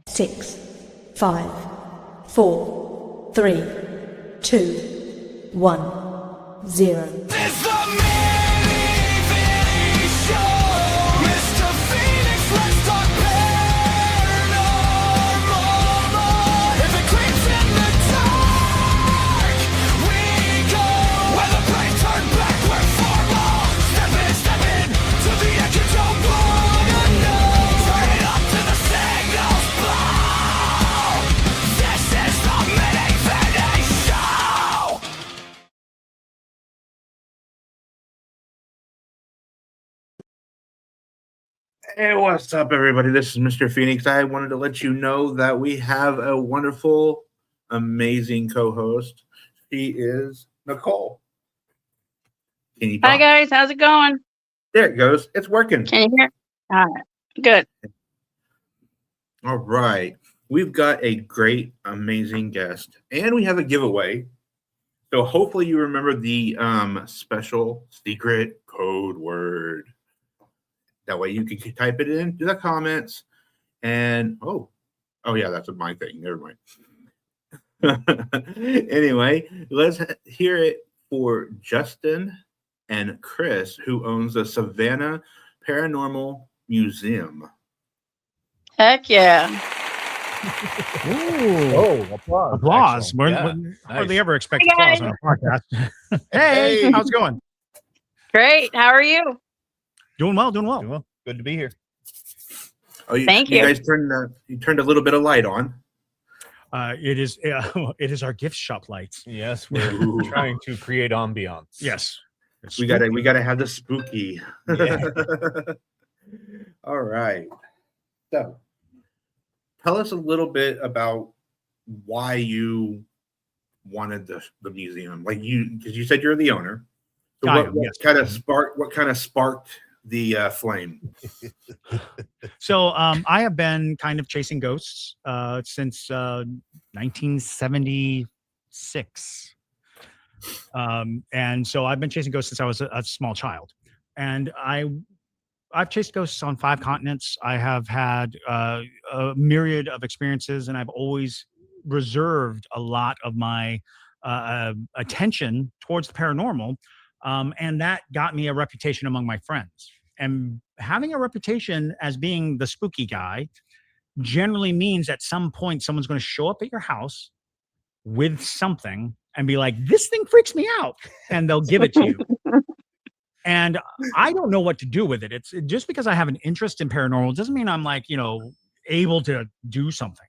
Six, 5, 4, 3, 2, 1, 0. Hey, what's up, everybody? This is Mr. Phoenix. I wanted to let you know that we have a wonderful, amazing co-host. She is Nicole. Can you talk? Hi, guys. How's it going? There it goes. It's working. Can you hear? All right. Good. All right. We've got a great, amazing guest, and we have a giveaway. So hopefully you remember the special secret code word. That way you can type it into the comments. And, oh yeah, that's my thing. Never mind. Anyway, let's hear it for Justin and Chris, who owns the Savannah Paranormal Museum. Heck yeah. Ooh. Oh, applause. Hardly ever expect applause on a podcast. Hey, how's it going? Great. How are you? Doing well. Good to be here. Oh, Thank you. You guys turned a little bit of light on. It is our gift shop lights. Yes, we're trying to create ambiance. Yes. We gotta have the spooky. Yeah. All right. So tell us a little bit about why you wanted the museum. Because you said you're the owner. So what kind of sparked the flame? So I have been kind of chasing ghosts since 1976. And so I've been chasing ghosts since I was a small child. And I've chased ghosts on 5 continents. I have had a myriad of experiences, and I've always reserved a lot of my attention towards the paranormal. And that got me a reputation among my friends. And having a reputation as being the spooky guy generally means at some point someone's going to show up at your house with something and be like, this thing freaks me out. And they'll give it to you. And I don't know what to do with it. It's just because I have an interest in paranormal doesn't mean I'm able to do something.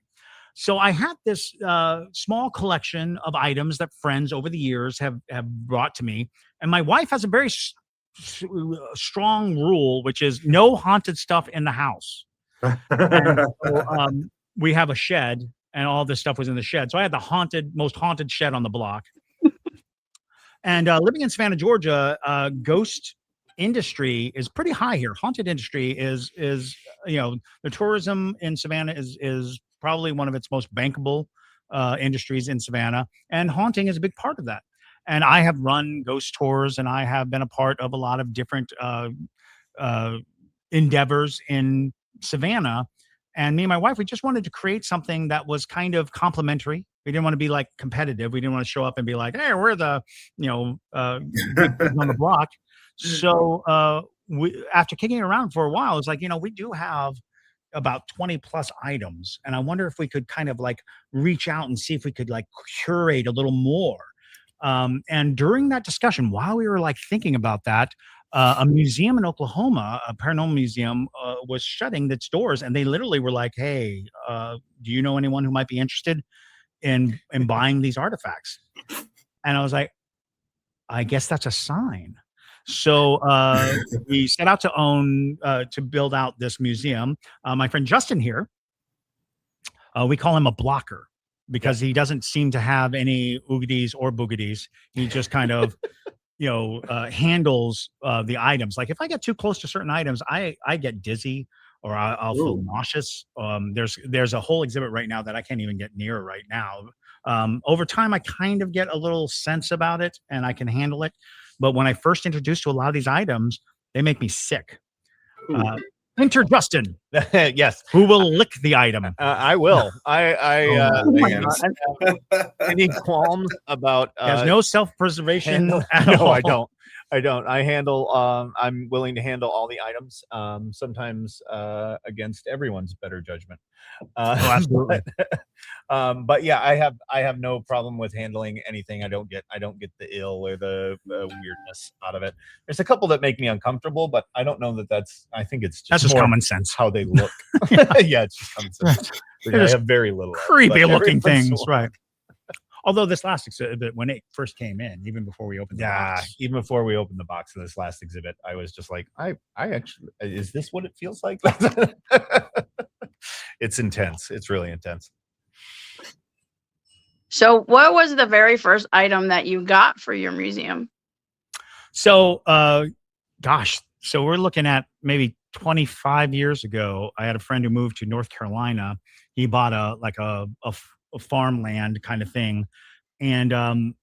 So I had this small collection of items that friends over the years have brought to me. And my wife has a very strong rule, which is no haunted stuff in the house. And so, we have a shed, and all this stuff was in the shed. So I had the most haunted shed on the block. And living in Savannah, Georgia, ghost industry is pretty high here. Haunted industry is the tourism in Savannah is probably one of its most bankable industries in Savannah, and haunting is a big part of that. And I have run ghost tours, and I have been a part of a lot of different endeavors in Savannah. And me and my wife, we just wanted to create something that was kind of complementary. We didn't want to be like competitive. We didn't want to show up and be like, hey, we're the, big kids on the block. So after kicking it around for a while, it's like, we do have about 20 plus items. And I wonder if we could kind of like reach out and see if we could like curate a little more. And during that discussion, while we were like thinking about that, a museum in Oklahoma, a paranormal museum, was shutting its doors, and they literally were like, hey, do you know anyone who might be interested in buying these artifacts? And I was like, I guess that's a sign. So we set out to build out this museum. My friend Justin here, we call him a blocker because he doesn't seem to have any oogies or boogies. He just kind of, handles the items. Like if I get too close to certain items, I get dizzy or I'll feel nauseous. There's a whole exhibit right now that I can't even get near right now. Over time, I kind of get a little sense about it and I can handle it. But when I first introduced to a lot of these items, they make me sick. Enter Justin, Yes, who will lick the item. I will. I Oh my man. God. any qualms about He has no self-preservation at no, all. I don't. I handle. I'm willing to handle all the items. Sometimes against everyone's better judgment. Absolutely. But yeah, I have no problem with handling anything. I don't get the ill or the weirdness out of it. There's a couple that make me uncomfortable, but I don't know that that's. I think it's That's just just more common sense. how they look. Yeah, it's just common sense. Which They're I just have very little. of, Creepy but looking every once in a things, while- right? Although this last exhibit, when it first came in, even before we opened the Yeah, box, even before we opened the box of this last exhibit, I was just like, I actually, is this what it feels like? It's intense. It's really intense. So, what was the very first item that you got for your museum? so gosh, so we're looking at maybe 25 years ago. I had a friend who moved to North Carolina. He bought a farmland kind of thing, and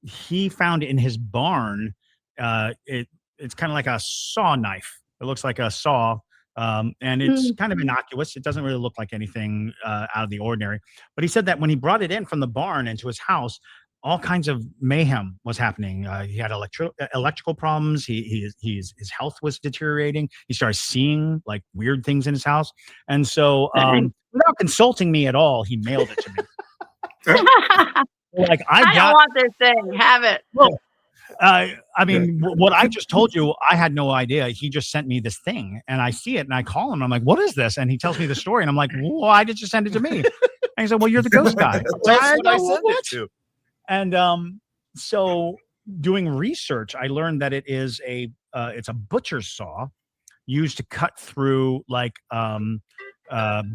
he found in his barn it's kind of like a saw knife. It looks like a saw, and it's kind of innocuous. It doesn't really look like anything out of the ordinary. But he said that when he brought it in from the barn into his house, all kinds of mayhem was happening. He had electrical problems. His health was deteriorating. He started seeing like weird things in his house, and so without consulting me at all, he mailed it to me. Like I don't want this thing. Have it. I mean, what I just told you, I had no idea. He just sent me this thing, and I see it, and I call him. I'm like, "What is this?" And he tells me the story, and I'm like, "Why did you send it to me?" And he said, "Well, you're the ghost guy." That's what I sent it to. And so doing research, I learned that it's a butcher's saw used to cut through like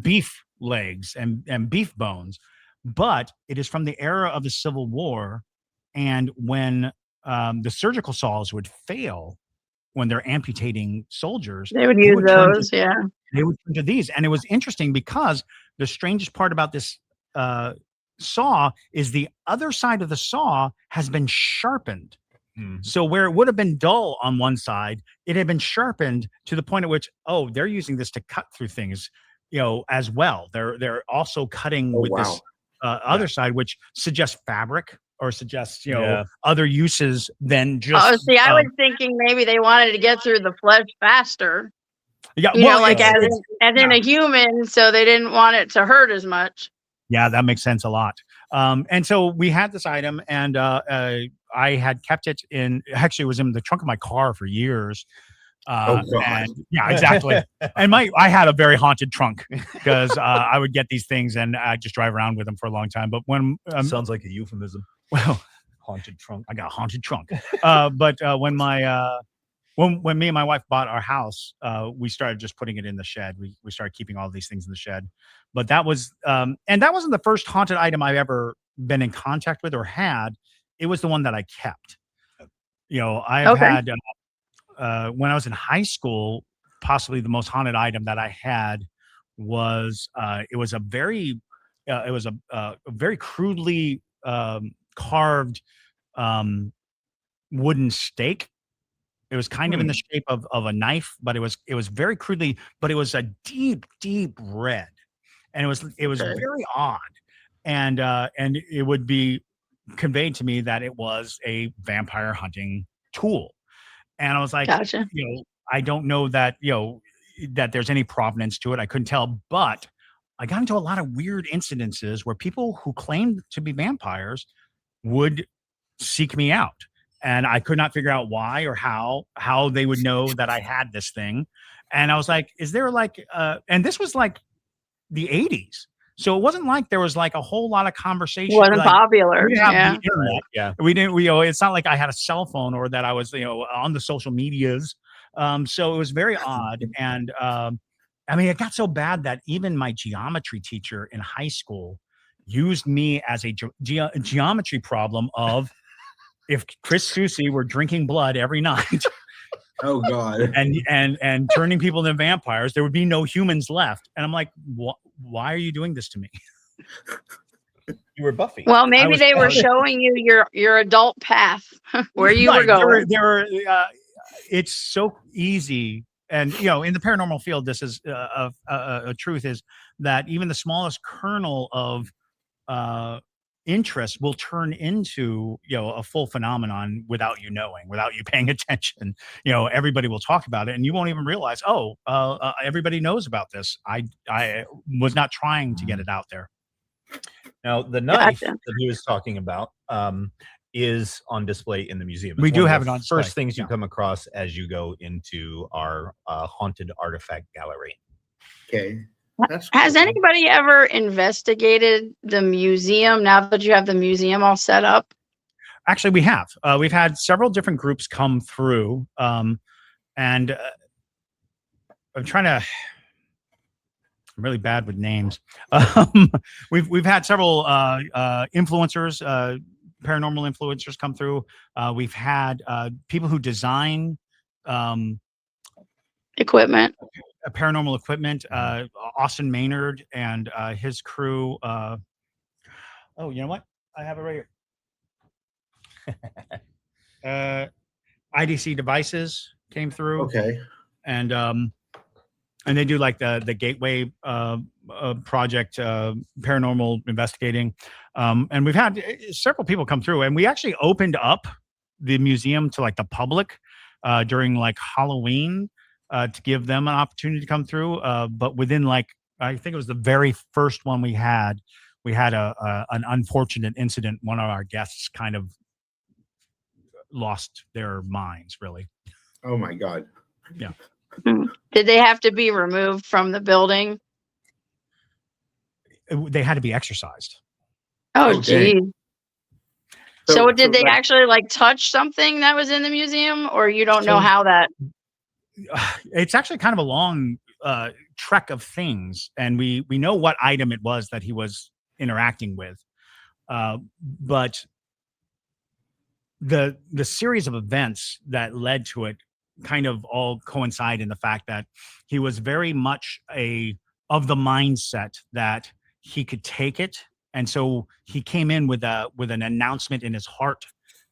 beef legs and beef bones, but it is from the era of the Civil War, and when the surgical saws would fail when they're amputating soldiers, They would use turn to- those. Yeah. they would turn to these. And it was interesting because the strangest part about this saw is the other side of the saw has been sharpened. So where it would have been dull on one side, it had been sharpened to the point at which, oh, they're using this to cut through things, as well. They're also cutting with this other side, which suggests fabric or suggests, other uses than just. Oh, see, I was thinking maybe they wanted to get through the flesh faster. Yeah, Like as in a human, so they didn't want it to hurt as much. Yeah, that makes sense a lot. And so we had this item, and I had kept it actually it was in the trunk of my car for years. And yeah, exactly. And I had a very haunted trunk because I would get these things and I just drive around with them for a long time. But when Sounds like a euphemism. well, Haunted trunk. I got a haunted trunk. But when me and my wife bought our house, we started just putting it in the shed. We started keeping all these things in the shed. But that was and that wasn't the first haunted item I've ever been in contact with or had. It was the one that I kept. I've had when I was in high school, possibly the most haunted item that I had was it was a very crudely carved wooden stake. It was kind of in the shape of a knife, but it was very crudely, but it was a deep red, and it was very odd, and it would be conveyed to me that it was a vampire hunting tool, and I was like, Gotcha. I don't know that that there's any provenance to it. I couldn't tell, but I got into a lot of weird incidences where people who claimed to be vampires would seek me out. And I could not figure out why or how they would know that I had this thing. And I was like, is there like, and this was like the 80s. So it wasn't like there was like a whole lot of conversation. It wasn't like, popular. we didn't have Yeah. the internet. Yeah. We didn't, it's not like I had a cell phone or that I was, on the social medias. So it was very odd. And I mean, it got so bad that even my geometry teacher in high school used me as a geometry problem of if Chris Susi were drinking blood every night. Oh God. and turning people into vampires, there would be no humans left. And I'm like, why are you doing this to me? You were Buffy. Well, maybe they were showing you your adult path where you were going. It's so easy and in the paranormal field, this is a truth is that even the smallest kernel of interest will turn into a full phenomenon without you knowing, without you paying attention. Everybody will talk about it, and you won't even realize, everybody knows about this. I was not trying to get it out there. Now, the knife Gotcha. that he was talking about is on display in the museum. We It's do one of have the it on display, first things you yeah. come across as you go into our haunted artifact gallery. Okay. That's Has cool. anybody ever investigated the museum now that you have the museum all set up? Actually, we have. We've had several different groups come through, and I'm trying to. I'm really bad with names. We've had several influencers, paranormal influencers, come through. We've had people who design Equipment. paranormal equipment. Austin Maynard and his crew. Oh, you know what? I have it right here. IDC Devices came through. Okay. And they do like the Gateway project, paranormal investigating, and we've had several people come through, and we actually opened up the museum to like the public during like Halloween to give them an opportunity to come through. But within like, I think it was the very first one we had an unfortunate incident. One of our guests kind of lost their minds, really. Oh my God. Yeah. Did they have to be removed from the building? They had to be exercised. Oh, Oh, dang. geez. So did they like, actually like touch something that was in the museum, or you don't know So- how that? It's actually kind of a long trek of things, and we know what item it was that he was interacting with, but the series of events that led to it kind of all coincide in the fact that he was very much of the mindset that he could take it, and so he came in with an announcement in his heart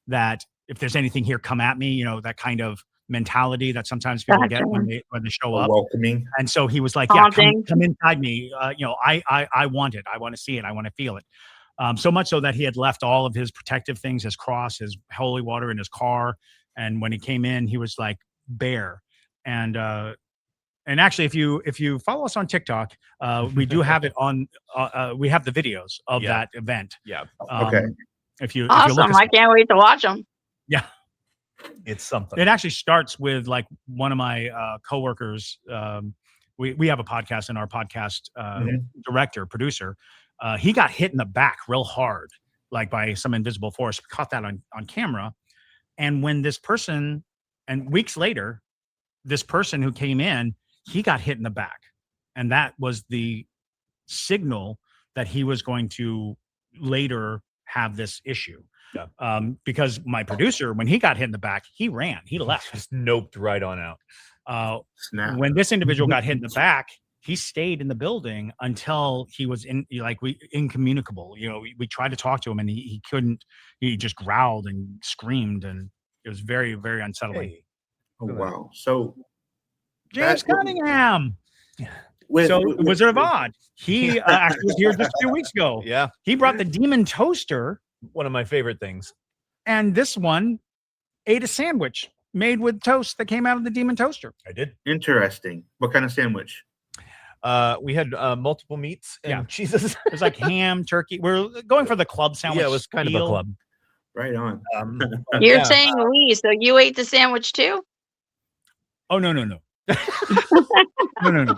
that if there's anything here, come at me. That kind of mentality that sometimes people get when they show up. welcoming. And so he was like, yeah, Haunting. come inside me. I want it. I want to see it. I want to feel it. So much so that he had left all of his protective things, his cross, his holy water in his car. And when he came in, he was like bare. And actually, if you follow us on TikTok, we do have it on. We have the videos of that event. Yeah. Okay. If you look Awesome! us I can't wait to watch them. yeah. It's something. It actually starts with like one of my coworkers. We have a podcast, and our podcast producer, he got hit in the back real hard, like by some invisible force. We caught that on camera. And when this person, and weeks later, this person who came in, he got hit in the back, and that was the signal that he was going to later have this issue. Yeah. Because my producer, when he got hit in the back, he ran, he left. Just noped right on out. Snap. When this individual got hit in the back, he stayed in the building until he was incommunicable. We tried to talk to him, and he couldn't. He just growled and screamed, and it was very, very unsettling. Hey, Oh wow. So James that- Cunningham. with Wizard of Oz. He actually was here just a few weeks ago. yeah, He brought the demon toaster, one of my favorite things. and this one ate a sandwich made with toast that came out of the demon toaster. I did. interesting. What kind of sandwich? We had multiple meats and Yeah. cheeses. It was like ham, turkey. We're going for the club sandwich. Yeah, it was kind of a feel. club. Right on. You're Yeah. saying we, so you ate the sandwich too? Oh no. No. Oh, no, No.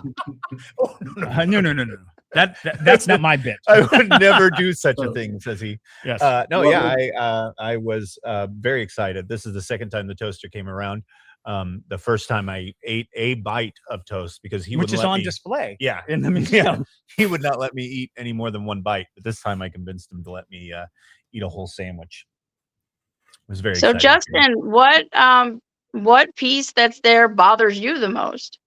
That's not my bit. I would never do such a thing, says he. Yes. I was very excited. This is the second time the toaster came around. The first time I ate a bite of toast because he Which would is let on me, display yeah, in the museum. he would not let me eat any more than one bite. But this time I convinced him to let me eat a whole sandwich. It was very So exciting. Justin, what piece that's there bothers you the most?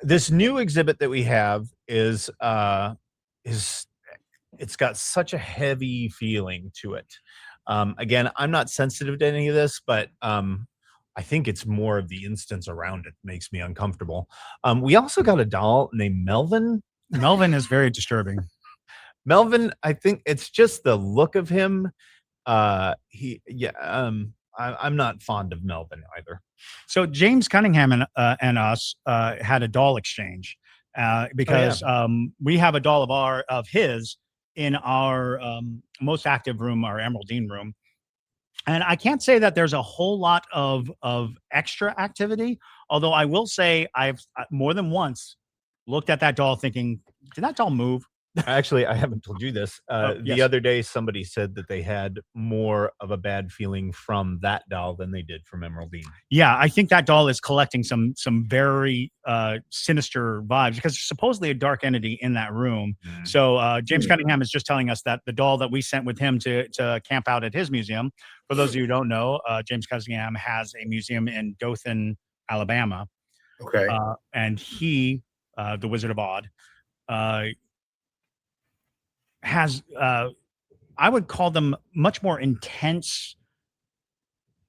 This new exhibit that we have is it's got such a heavy feeling to it. Again, I'm not sensitive to any of this, but I think it's more of the instance around it makes me uncomfortable. We also got a doll named Melvin. Melvin is very disturbing. Melvin, I think it's just the look of him. I'm not fond of Melvin either. So James Cunningham and us had a doll exchange because we have a doll of his in our most active room, our Emeraldine room. And I can't say that there's a whole lot of extra activity, although I will say I've more than once looked at that doll thinking, did that doll move? Actually, I haven't told you this. Yes. The other day, somebody said that they had more of a bad feeling from that doll than they did from Emeraldine. Yeah, I think that doll is collecting some very sinister vibes because there's supposedly a dark entity in that room. So James Cunningham is just telling us that the doll that we sent with him to camp out at his museum, for those of you who don't know, James Cunningham has a museum in Dothan, Alabama. Okay. And he, the Wizard of Oz, has I would call them much more intense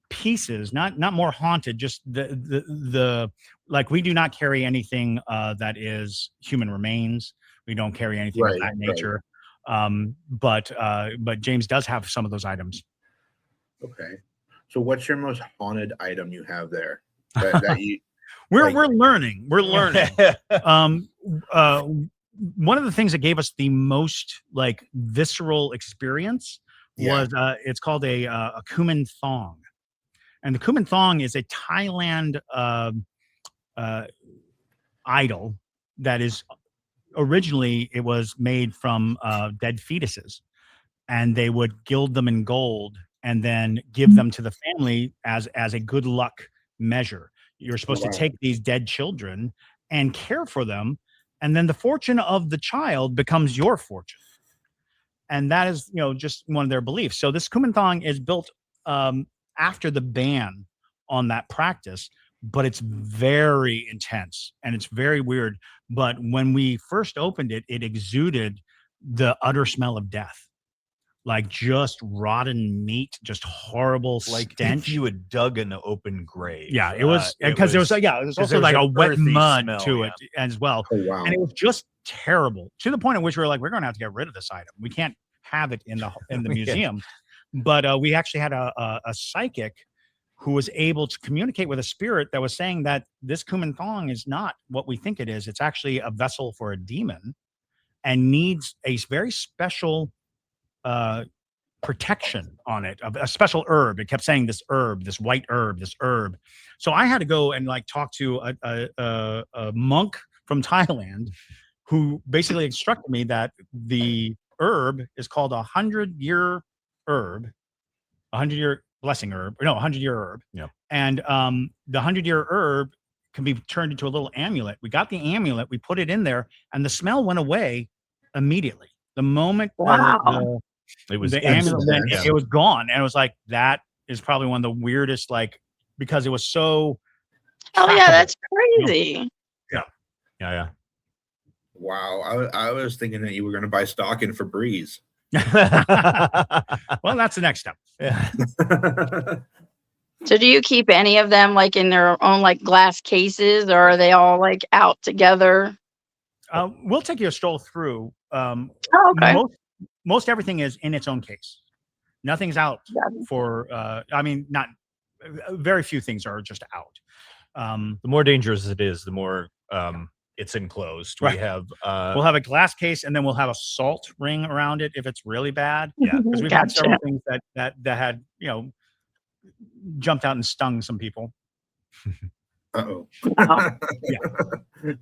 pieces, not more haunted, just the like we do not carry anything that is human remains. We don't carry anything of that nature. But James does have some of those items. Okay. So what's your most haunted item you have there? That you we're learning. We're learning. One of the things that gave us the most like visceral experience was it's called a Kuman thong, and the Kuman thong is a Thailand idol that is originally it was made from dead fetuses, and they would gild them in gold and then give them to the family as a good luck measure. You're supposed to take these dead children and care for them. And then the fortune of the child becomes your fortune. And that is, just one of their beliefs. So this Kumanthong is built after the ban on that practice, but it's very intense and it's very weird. But when we first opened it, it exuded the utter smell of death. Like just rotten meat, just horrible like stench. If you had dug an open grave. Yeah, it was because there was also like a wet mud to it as well. Oh, wow. And it was just terrible to the point at which we were like, we're going to have to get rid of this item. We can't have it in the museum. But we actually had a psychic who was able to communicate with a spirit that was saying that this Kuman thong is not what we think it is. It's actually a vessel for a demon and needs a very special protection on it, a special herb. It kept saying this herb, this white herb, this herb. So I had to go and like talk to a monk from Thailand who basically instructed me that the herb is called 100-year herb, 100-year blessing herb, no, 100-year herb. Yeah. And the 100-year herb can be turned into a little amulet. We got the amulet, we put it in there, and the smell went away immediately. The moment it was the amulet, it was gone, and it was like that is probably one of the weirdest, like because it was so. Oh yeah, that's crazy. Yeah. Wow, I was thinking that you were going to buy stock in Febreze. Well, that's the next step. Yeah. So do you keep any of them like in their own like glass cases, or are they all like out together? We'll take you a stroll through. Okay. Most everything is in its own case. Nothing's out for. I mean, not very few things are just out. The more dangerous it is, the more it's enclosed. Right. We have we'll have a glass case, and then we'll have a salt ring around it if it's really bad. Yeah, because we've had several things that had jumped out and stung some people. Uh-oh. Yeah.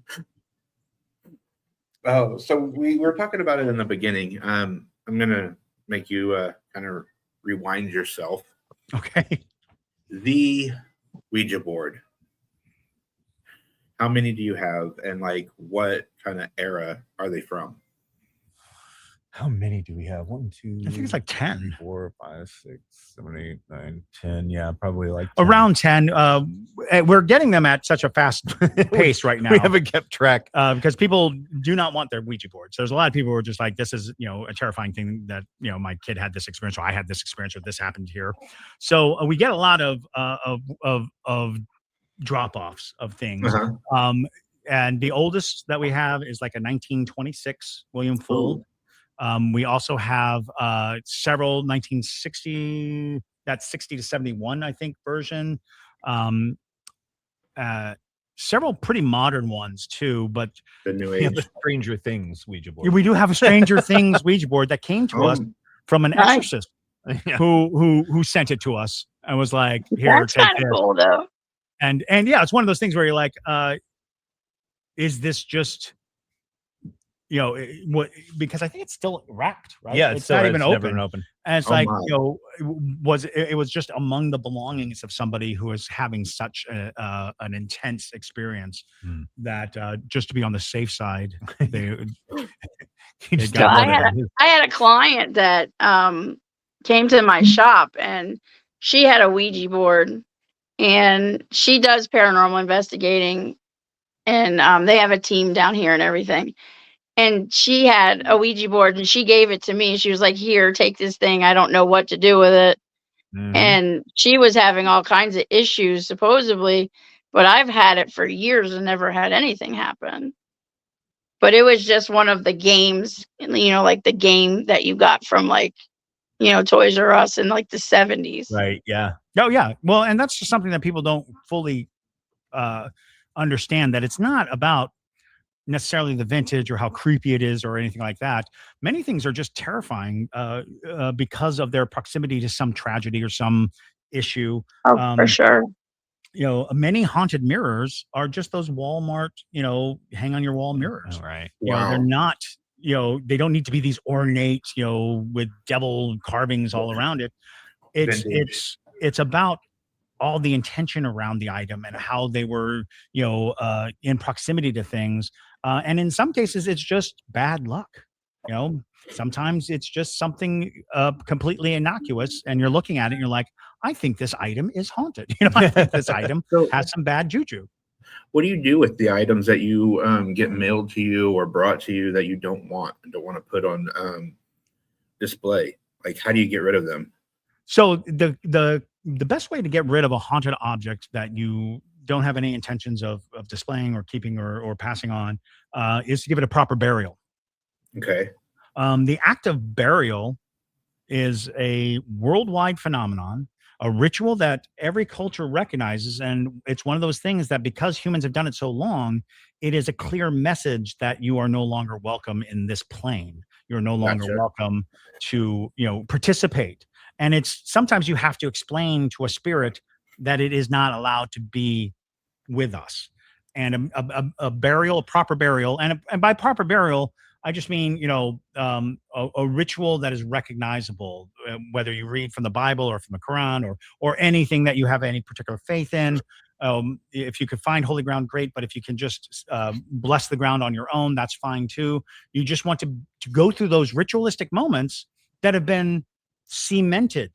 Oh, so we were talking about it in the beginning. I'm gonna make you kind of rewind yourself. Okay. The Ouija board. How many do you have, and like what kind of era are they from? How many do we have? 1, 2. I think it's like 10. 3, 4, 5, 6, 7, 8, 9, 10. Yeah, probably like 10. Around 10. we're getting them at such a fast pace right now. We haven't kept track. Because people do not want their Ouija boards. There's a lot of people who are just like, this is, a terrifying thing that, my kid had this experience, or I had this experience, or this happened here. So we get a lot of drop-offs of things. Uh-huh. And the oldest that we have is like a 1926 William Full. We also have several 1960, that's 60 to 71, I think, version. Several pretty modern ones too, but The new We have age. a Stranger Things Ouija board. we do have a Stranger Things Ouija board that came to us from an Nice. exorcist Yeah. who sent it to us and was like, here, That's take kind of this. cool, though. And yeah, it's one of those things where you're like, is this just, what? Because I think it's still wrapped, right? Yeah, it's still not right. even It's never open. been open. And it's Oh like, my. it was just among the belongings of somebody who is having such an intense experience Hmm. that just to be on the safe side, they You just got I rid of had it. I had a client that came to my shop, and she had a Ouija board, and she does paranormal investigating, and they have a team down here and everything. And she had a Ouija board, and she gave it to me. She was like, "Here, take this thing. I don't know what to do with it." Mhm. And she was having all kinds of issues supposedly, but I've had it for years and never had anything happen. But it was just one of the games, like the game that you got from like, Toys R Us in like the 70s. Right. Yeah. Oh yeah. Well, and that's just something that people don't fully understand, that it's not about necessarily the vintage or how creepy it is or anything like that. Many things are just terrifying because of their proximity to some tragedy or some issue. Oh, for sure. Many haunted mirrors are just those Walmart, hang on your wall mirrors. All right. They're not, they don't need to be these ornate, with devil carvings all around it. Vintage. It's about all the intention around the item and how they were, in proximity to things. And in some cases, it's just bad luck. Sometimes it's just something completely innocuous, and you're looking at it and you're like, I think this item is haunted. I think this item So has some bad juju. what do you do with the items that you get mailed to you or brought to you that you don't want to put on display? Like, how do you get rid of them? So the best way to get rid of a haunted object that you don't have any intentions of displaying or keeping or passing on is to give it a proper burial. Okay. The act of burial is a worldwide phenomenon, a ritual that every culture recognizes. And it's one of those things that, because humans have done it so long, it is a clear message that you are no longer welcome in this plane. You're no longer Gotcha. welcome to, participate. And it's sometimes you have to explain to a spirit that it is not allowed to be with us. And a burial, a proper burial, and by proper burial, I just mean, a ritual that is recognizable, whether you read from the Bible or from the Quran or anything that you have any particular faith in. If you could find holy ground, great. But if you can just bless the ground on your own, that's fine too. You just want to go through those ritualistic moments that have been cemented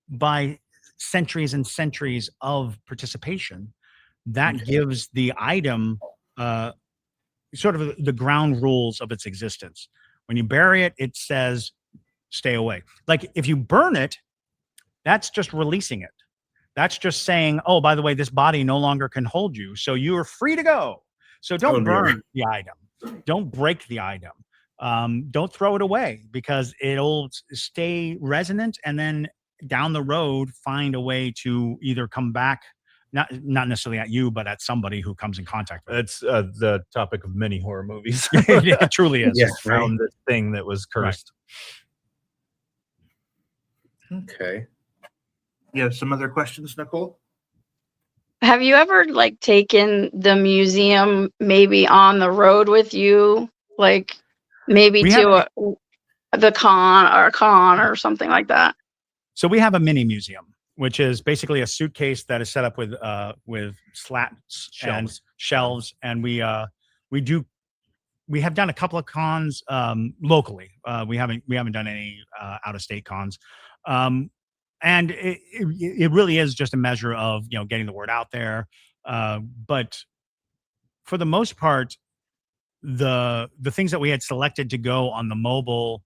by centuries and centuries of participation. That gives the item sort of the ground rules of its existence. When you bury it, it says, stay away. Like if you burn it, that's just releasing it. That's just saying, oh, by the way, this body no longer can hold you, so you are free to go. So don't burn the item. Don't break the item. Don't throw it away, because it'll stay resonant, and then down the road find a way to either come back, not necessarily at you, but at somebody who comes in contact with it. That's the topic of many horror movies. It truly is. Yeah. Found this thing that was cursed. Okay. You have some other questions, Nicole? Have you ever like taken the museum maybe on the road with you, like maybe We to the con or something like that? So we have a mini museum, which is basically a suitcase that is set up with slats and shelves, and we have done a couple of cons locally. We haven't done any out of state cons. and it really is just a measure of getting the word out there. But for the most part, the things that we had selected to go on the mobile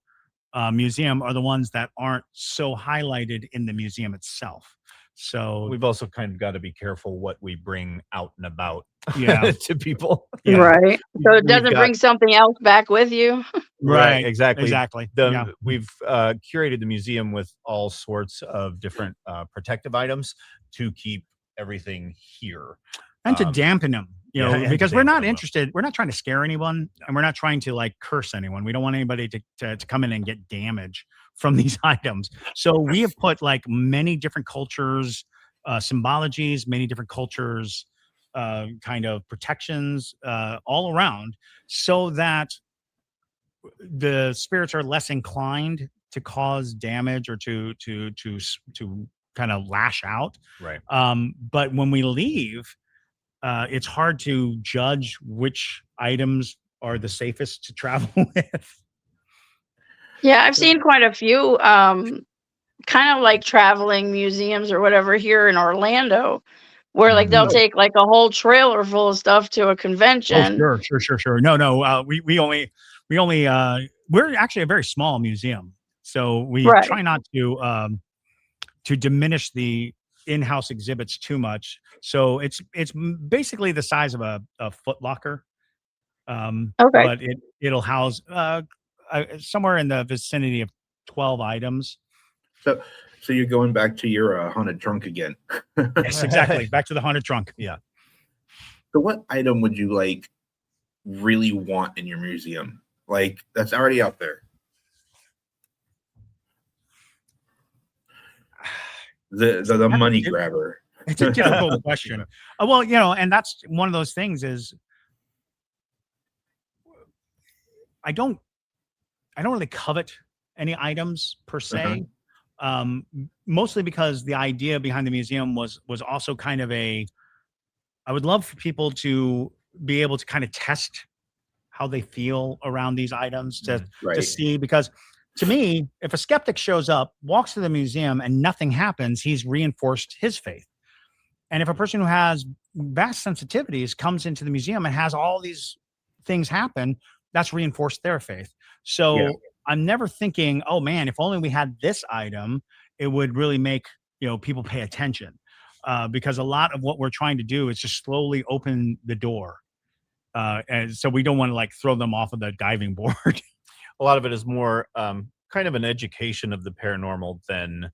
museum are the ones that aren't so highlighted in the museum itself. So We've also kind of got to be careful what we bring out and about Yeah. to people. Yeah. Right. So it We've doesn't got- bring something else back with you. right, exactly. Yeah. We've curated the museum with all sorts of different protective items to keep everything here. And to dampen them, and to because we're not dampen 'em. interested. We're not trying to scare anyone, and we're not trying to like curse anyone. We don't want anybody to come in and get damage from these items. So we have put like many different cultures, symbologies, many different cultures, kind of protections all around, so that the spirits are less inclined to cause damage or to kind of lash out. Right. But when we leave, it's hard to judge which items are the safest to travel with. Yeah, I've seen quite a few kind of like traveling museums or whatever here in Orlando, where like they'll take like a whole trailer full of stuff to a convention. Oh, sure. No. We only we're actually a very small museum, so we Right. try not to diminish the in-house exhibits too much. So it's basically the size of a Foot Locker. Okay. But it'll house somewhere in the vicinity of 12 items. So you're going back to your haunted trunk again. Yes, exactly. Back to the haunted trunk. Yeah. So what item would you like really want in your museum? Like that's already out there. The money grabber. It's a difficult question. Well, and that's one of those things is I don't really covet any items per se. Mostly because the idea behind the museum was also kind of I would love for people to be able to kind of test how they feel around these items to see, because to me, if a skeptic shows up, walks to the museum and nothing happens, he's reinforced his faith. And if a person who has vast sensitivities comes into the museum and has all these things happen, that's reinforced their faith. So I'm never thinking, oh man, if only we had this item, it would really make people pay attention. Because a lot of what we're trying to do is just slowly open the door. And so we don't want to like throw them off of the diving board. A lot of it is more kind of an education of the paranormal than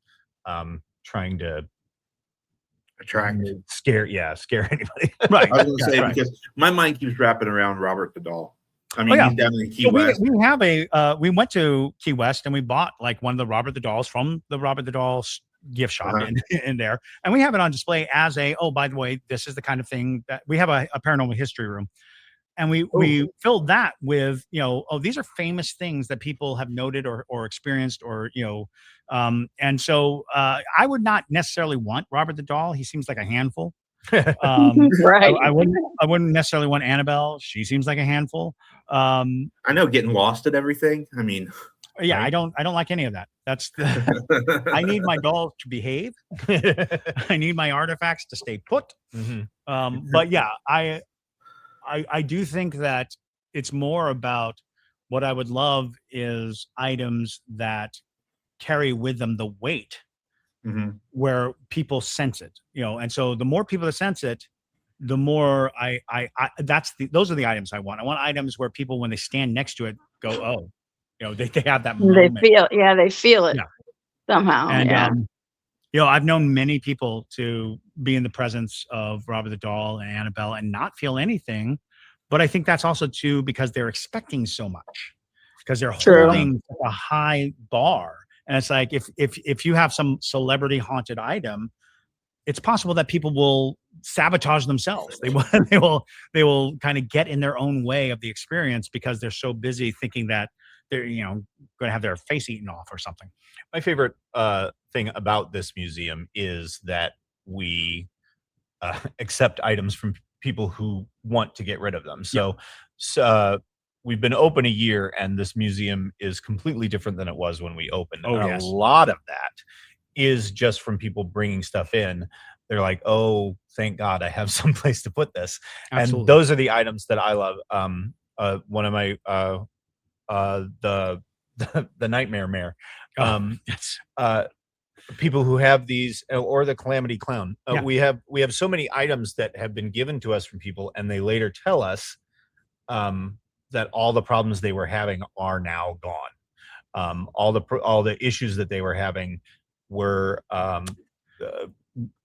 trying to scare anybody. Right. I was going to say, because my mind keeps wrapping around Robert the Doll. I mean, he's down in Key West. We have we went to Key West and we bought like one of the Robert the Dolls from the Robert the Dolls gift shop in there. And we have it on display as by the way, this is the kind of thing that we have a paranormal history room. And we filled that with, these are famous things that people have noted or experienced or, and so I would not necessarily want Robert the Doll. He seems like a handful. Right. I wouldn't necessarily want Annabelle. She seems like a handful. I know, getting lost at everything. I mean, yeah, right? I don't like any of that. That's I need my dolls to behave. I need my artifacts to stay put. But yeah, I do think that it's more about what I would love is items that carry with them the weight where people sense it, and so the more people that sense it, the more those are the items I want. I want items where people, when they stand next to it, go, oh, they have that moment. They feel it somehow. And I've known many people to be in the presence of Robert the Doll and Annabelle and not feel anything. But I think that's also too because they're expecting so much, because they're holding a high bar. And it's like if you have some celebrity haunted item, it's possible that people will sabotage themselves. They will kind of get in their own way of the experience because they're so busy thinking that they're going to have their face eaten off or something. My favorite thing about this museum is that we accept items from people who want to get rid of them. So we've been open a year and this museum is completely different than it was when we opened. A lot of that is just from people bringing stuff in. They're like, oh, thank God I have some place to put this. Absolutely. And those are the items that I love. One of my the Nightmare Mare. Yes. People who have these, or the Calamity Clown. Yeah. We have so many items that have been given to us from people, and they later tell us that all the problems they were having are now gone. All the issues that they were having were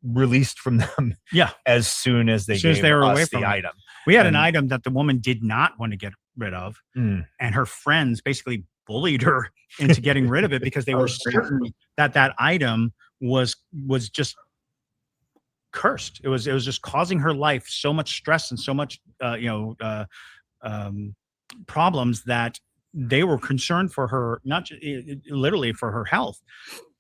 released from them. Yeah. As soon as they gave were away us from the it. item. We had an item that the woman did not want to get rid of, Mm. and her friends basically bullied her into getting rid of it because they were certain that item was just cursed. It was just causing her life so much stress and so much problems that they were concerned for her, not literally for her health.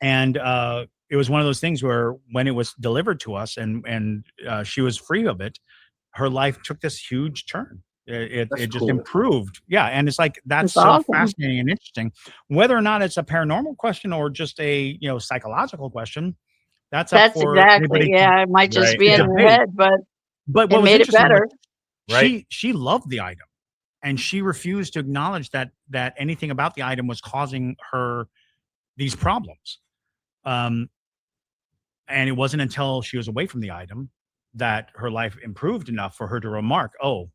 And it was one of those things where when it was delivered to us and she was free of it, her life took this huge turn. It just cool. improved. Yeah. And it's like, that's so awesome. fascinating and interesting. Whether or not it's a paranormal question or just a, psychological question, that's up for exactly. anybody. Yeah, it might just Right. be in Yeah. her head, but But it what was made it interesting was better. Right. she loved the item, and she refused to acknowledge that anything about the item was causing her these problems. And it wasn't until she was away from the item that her life improved enough for her to remark, oh,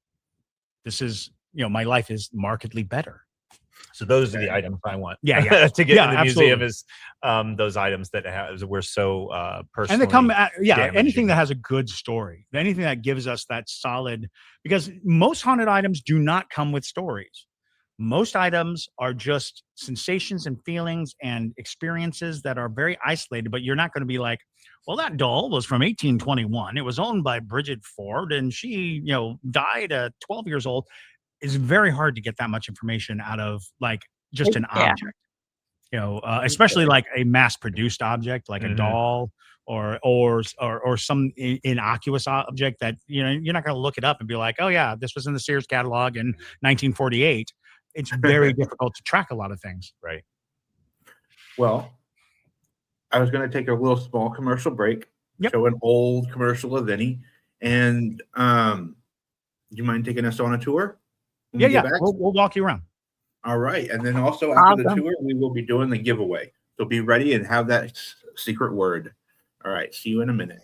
this is, my life is markedly better. So those are the items I want. Yeah. To get in the museum absolutely. is those items that we're so personally. And they come, damaging. anything that has a good story, anything that gives us that solid, because most haunted items do not come with stories. Most items are just sensations and feelings and experiences that are very isolated, but you're not going to be like, well, that doll was from 1821. It was owned by Bridget Ford, and she, died at 12 years old. It's very hard to get that much information out of like just an Yeah. object, especially like a mass-produced object, like a doll or some innocuous object that, you're not going to look it up and be like, oh yeah, this was in the Sears catalog in 1948. It's very difficult to track a lot of things. Right. Well, I was going to take a little small commercial break, Yep. show an old commercial of Vinny, and you mind taking us on a tour? when we Yeah. get back? We'll walk you around. All right. And then also after the Awesome. tour, we will be doing the giveaway. So be ready and have that secret word. All right. See you in a minute.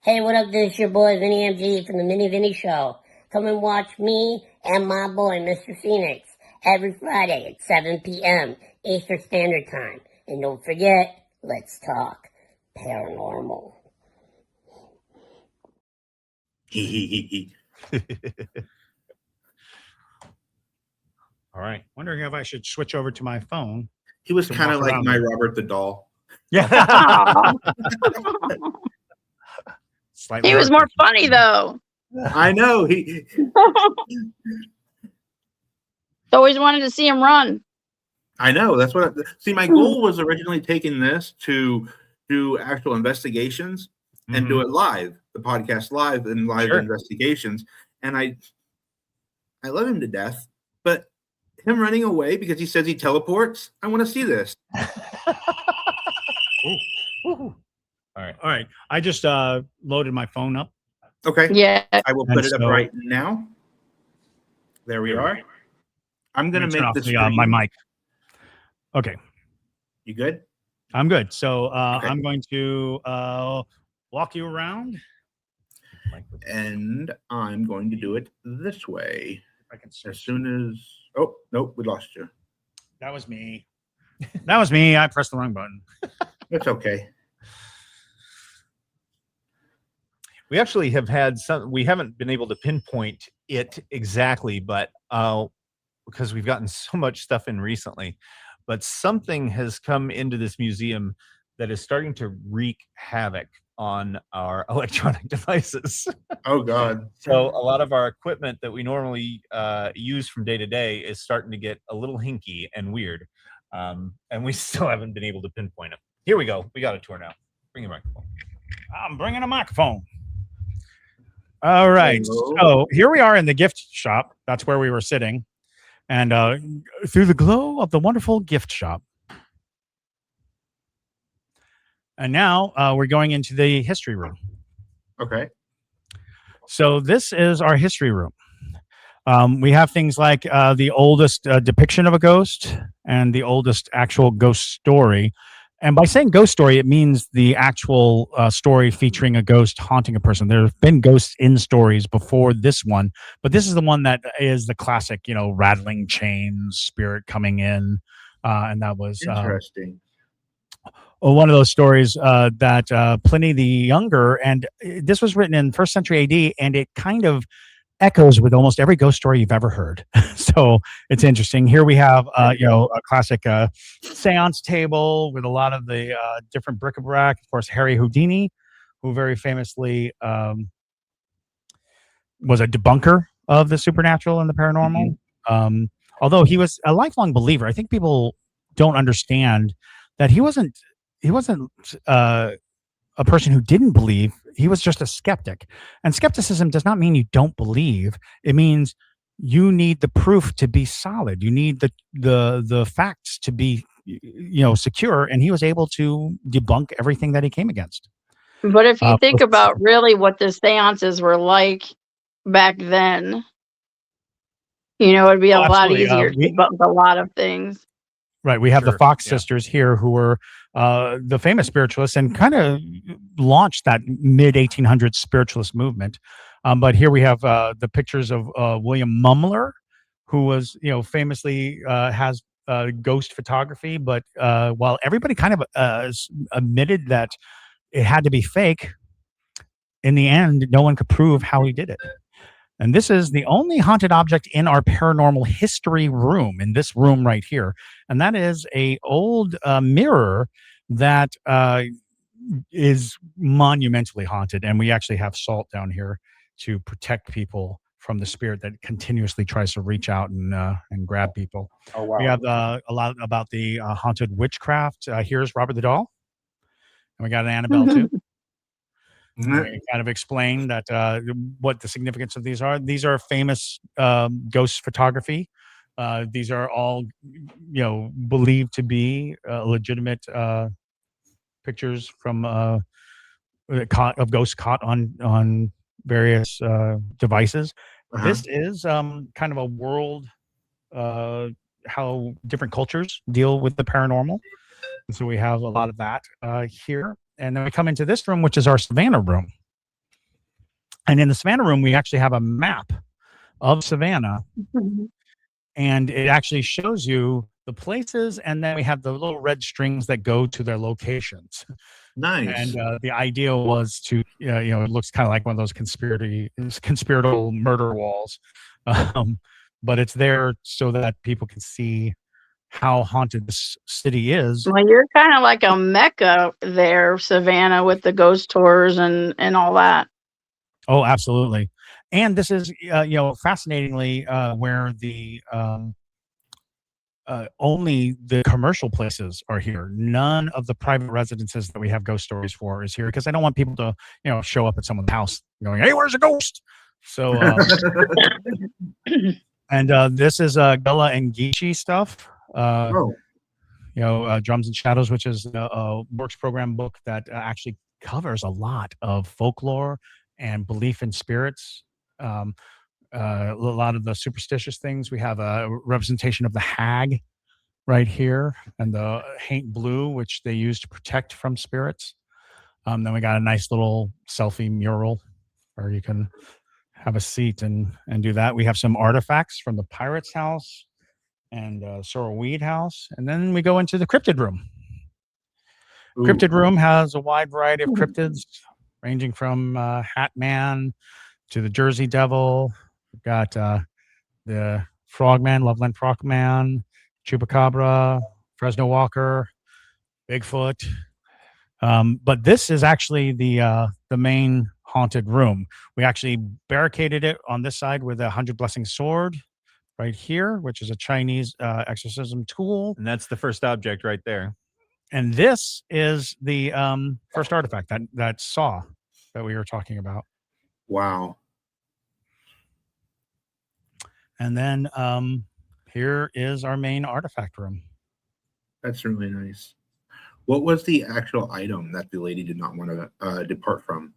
Hey, what up? This is your boy Vinny MG from the Mini Vinny Show. Come and watch me and my boy Mr. Phoenix every Friday at 7 p.m. Eastern Standard Time. And don't forget, let's talk paranormal. All right. Wondering if I should switch over to my phone. He was To kind of walk like around my with. Robert the doll. Yeah. Aw. Slightly He was hard. more funny though. I know. He Always wanted to see him run. I know. That's what see, my goal was originally taking this to do actual investigations and do it live, the podcast live and live Sure. investigations. And I love him to death, but him running away because he says he teleports, I want to see this. All right. I just loaded my phone up. Okay. Yeah. I will put And it up so- right now. There we are. I'm going to Turn make off this my mic. Okay, You good? I'm good. So Okay. I'm going to walk you around. And I'm going to do it this way. If I can As switch. soon as nope, we lost you. That was me. That was me. I pressed the wrong button. It's okay. We actually have had some. We haven't been able to pinpoint it exactly, but because we've gotten so much stuff in recently, but something has come into this museum that is starting to wreak havoc on our electronic devices. Oh God. So a lot of our equipment that we normally use from day to day is starting to get a little hinky and weird, and we still haven't been able to pinpoint it. Here we go. We got a tour now. Bring your microphone. I'm bringing a microphone. All right. Hello. So here we are in the gift shop. That's where we were sitting. And through the glow of the wonderful gift shop, And now we're going into the history room. Okay. So this is our history room. We have things like the oldest depiction of a ghost and the oldest actual ghost story. And by saying ghost story, it means the actual story featuring a ghost haunting a person. There have been ghosts in stories before this one, but this is the one that is the classic, rattling chains, spirit coming in. And that was Interesting. one of those stories that Pliny the Younger, and this was written in first century AD, and it kind of echoes with almost every ghost story you've ever heard. So it's interesting. Here we have, a classic seance table with a lot of the different bric-a-brac. Of course, Harry Houdini, who very famously was a debunker of the supernatural and the paranormal. Although he was a lifelong believer, I think people don't understand that he wasn't a person who didn't believe. He was just a skeptic. And skepticism does not mean you don't believe. It means you need the proof to be solid. You need the facts to be secure. And he was able to debunk everything that he came against. But if you think about really what the seances were like back then, it'd be a lot absolutely. easier to debunk a lot of things. Right. We have the Sure, Fox yeah. sisters here, who were the famous spiritualists and kind of launched that mid 1800s spiritualist movement. But here we have the pictures of William Mumler, who was, famously has ghost photography. But while everybody kind of admitted that it had to be fake, in the end, no one could prove how he did it. And this is the only haunted object in our paranormal history room, in this room right here. And that is a old mirror that is monumentally haunted. And we actually have salt down here to protect people from the spirit that continuously tries to reach out and grab people. Oh, wow. We have a lot about the haunted witchcraft. Here's Robert the Doll. And we got an Annabelle too. We kind of explain that what the significance of these are. These are famous ghost photography. These are all, believed to be legitimate pictures from of ghosts caught on various devices. This is kind of a world how different cultures deal with the paranormal. And so we have a lot of that here. And then we come into this room, which is our Savannah room. And in the Savannah room, we actually have a map of Savannah. And it actually shows you the places. And then we have the little red strings that go to their locations. Nice. And the idea was to, it looks kind of like one of those conspiratorial murder walls. But it's there so that people can see how haunted this city is. Well, you're kind of like a mecca there, Savannah, with the ghost tours and all that. Oh, absolutely. And this is, fascinatingly, where the only the commercial places are here. None of the private residences that we have ghost stories for is here, because I don't want people to, show up at someone's house going, "Hey, where's a ghost?" So, and this is Gullah and Geechee stuff. Drums and Shadows, which is a works program book that actually covers a lot of folklore and belief in spirits. A lot of the superstitious things. We have a representation of the hag right here, and the haint blue, which they use to protect from spirits. Then we got a nice little selfie mural where you can have a seat and do that. We have some artifacts from the Pirate's House and Sorrel Weed House. And then we go into the cryptid room. Cryptid room has a wide variety of cryptids, ranging from Hat Man to the Jersey Devil. We've got the Frogman, Loveland Frogman, Chupacabra, Fresno Walker, Bigfoot. But this is actually the main haunted room. We actually barricaded it on this side with a 100 Blessing sword right here, which is a Chinese exorcism tool. And that's the first object right there. And this is the first artifact, that saw that we were talking about. Wow. And then here is our main artifact room. That's really nice. What was the actual item that the lady did not want to depart from?